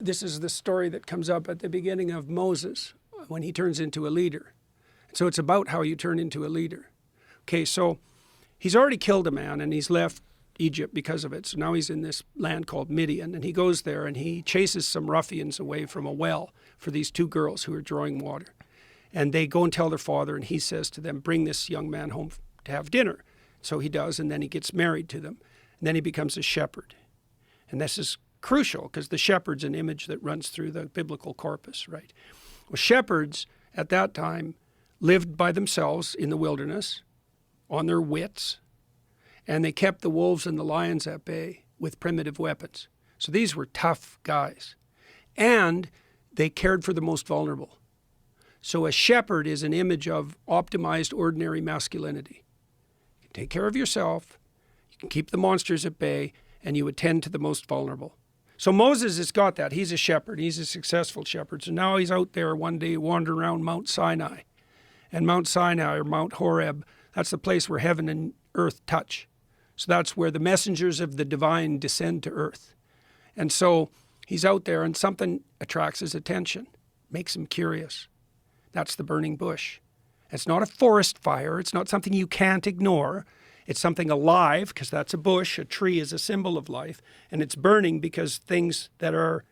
this is the story that comes up at the beginning of Moses when he turns into a leader. So it's about how you turn into a leader. Okay, so he's already killed a man and he's left Egypt because of it. So now he's in this land called Midian, and he goes there and he chases some ruffians away from a well for these two girls who are drawing water. And they go and tell their father, and he says to them, bring this young man home to have dinner. So he does, and then he gets married to them. And then he becomes a shepherd. And this is crucial because the shepherd's an image that runs through the biblical corpus, right? Well, shepherds at that time lived by themselves in the wilderness on their wits, and they kept the wolves and the lions at bay with primitive weapons. So these were tough guys. And they cared for the most vulnerable. So a shepherd is an image of optimized ordinary masculinity. You can take care of yourself, you can keep the monsters at bay, and you attend to the most vulnerable. So Moses has got that. He's a shepherd. He's a successful shepherd. So now he's out there one day wandering around Mount Sinai. And Mount Sinai, or Mount Horeb, that's the place where heaven and earth touch. So that's where the messengers of the divine descend to earth. And so he's out there and something attracts his attention, makes him curious. That's the burning bush. It's not a forest fire. It's not something you can't ignore. It's something alive, because that's a bush. A tree is a symbol of life. And it's burning because things that are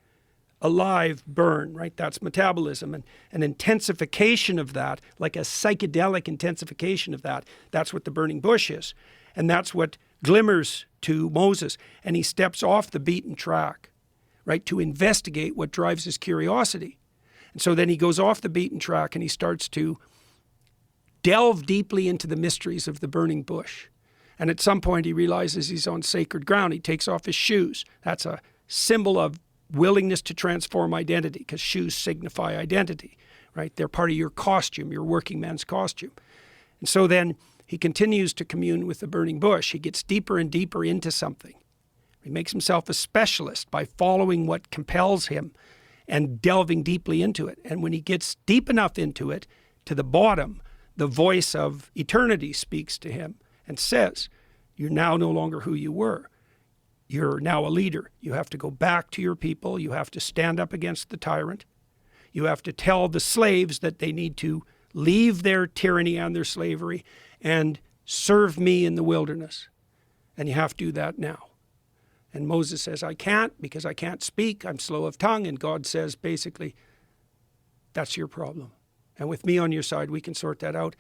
alive burn, right? That's metabolism. And an intensification of that, like a psychedelic intensification of that, that's what the burning bush is. And that's what glimmers to Moses. And he steps off the beaten track, right, to investigate what drives his curiosity. And so then he goes off the beaten track and he starts to delve deeply into the mysteries of the burning bush. And at some point he realizes he's on sacred ground. He takes off his shoes. That's a symbol of willingness to transform identity, because shoes signify identity, right? They're part of your costume, your working man's costume. And so then he continues to commune with the burning bush. He gets deeper and deeper into something. He makes himself a specialist by following what compels him and delving deeply into it. And when he gets deep enough into it, to the bottom, the voice of eternity speaks to him and says, you're now no longer who you were. You're now a leader. You have to go back to your people. You have to stand up against the tyrant. You have to tell the slaves that they need to leave their tyranny and their slavery and serve me in the wilderness. And you have to do that now. And Moses says, I can't, because I can't speak. I'm slow of tongue. And God says, basically, that's your problem. And with me on your side, we can sort that out.